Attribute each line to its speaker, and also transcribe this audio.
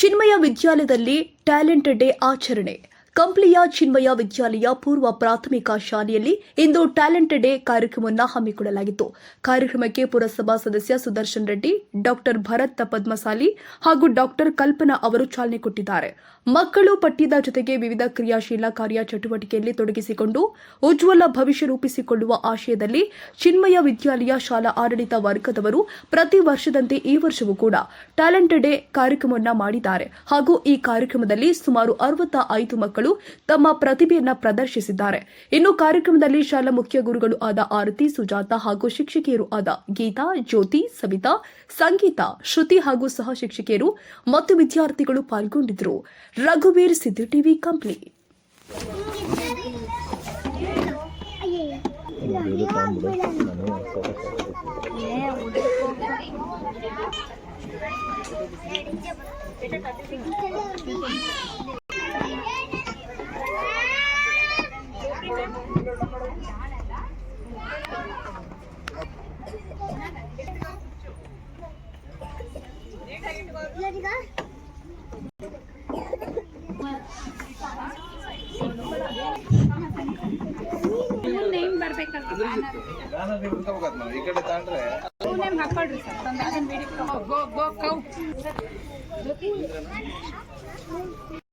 Speaker 1: ಚಿನ್ಮಯ ವಿದ್ಯಾಲಯದಲ್ಲಿ talent day ಆಚರಣೆ. ಕಂಪ್ಲಿಯ ಚಿನ್ಮಯ ವಿದ್ಯಾಲಯ ಪೂರ್ವ ಪ್ರಾಥಮಿಕ ಶಾಲೆಯಲ್ಲಿ ಇಂದು ಟ್ಯಾಲೆಂಟ್ ಡೇ ಕಾರ್ಯಕ್ರಮವನ್ನು ಹಮ್ಮಿಕೊಳ್ಳಲಾಗಿತ್ತು. ಕಾರ್ಯಕ್ರಮಕ್ಕೆ ಪುರಸಭಾ ಸದಸ್ಯ ಸುದರ್ಶನ್ ರೆಡ್ಡಿ, ಡಾಕ್ಟರ್ ಭರತ್ ಪದ್ಮಸಾಲಿ ಹಾಗೂ ಡಾಕ್ಟರ್ ಕಲ್ಪನಾ ಅವರು ಚಾಲನೆ ಕೊಟ್ಟಿದ್ದಾರೆ. ಮಕ್ಕಳು ಪಠ್ಯದ ಜೊತೆಗೆ ವಿವಿಧ ಕ್ರಿಯಾಶೀಲ ಕಾರ್ಯ ಚಟುವಟಿಕೆಯಲ್ಲಿ ತೊಡಗಿಸಿಕೊಂಡು ಉಜ್ವಲ ಭವಿಷ್ಯ ರೂಪಿಸಿಕೊಳ್ಳುವ ಆಶಯದಲ್ಲಿ ಚಿನ್ಮಯ ವಿದ್ಯಾಲಯ ಶಾಲಾ ಆಡಳಿತ ವರ್ಗದವರು ಪ್ರತಿ ವರ್ಷದಂತೆ ಈ ವರ್ಷವೂ ಕೂಡ ಟ್ಯಾಲೆಂಟ್ ಡೇ ಕಾರ್ಯಕ್ರಮವನ್ನು ಮಾಡಿದ್ದಾರೆ. ಹಾಗೂ ಈ ಕಾರ್ಯಕ್ರಮದಲ್ಲಿ ಸುಮಾರು 65 ಮಕ್ಕಳು ತಮ್ಮ ಪ್ರತಿಭೆಯನ್ನ ಪ್ರದರ್ಶಿಸಿದ್ದಾರೆ. ಇನ್ನು ಕಾರ್ಯಕ್ರಮದಲ್ಲಿ ಶಾಲಾ ಮುಖ್ಯ ಗುರುಗಳು ಆದ ಆರತಿ, ಸುಜಾತ ಹಾಗೂ ಶಿಕ್ಷಕಿಯರು ಆದ ಗೀತಾ, ಜ್ಯೋತಿ, ಸವಿತಾ, ಸಂಗೀತ, ಶ್ರುತಿ ಹಾಗೂ ಸಹ ಶಿಕ್ಷಕಿಯರು ಮತ್ತು ವಿದ್ಯಾರ್ಥಿಗಳು ಪಾಲ್ಗೊಂಡಿದ್ದರು. ರಘುವೀರ್, ಸಿದ್ದಿ ಟಿವಿ, ಕಂಪ್ಲಿ.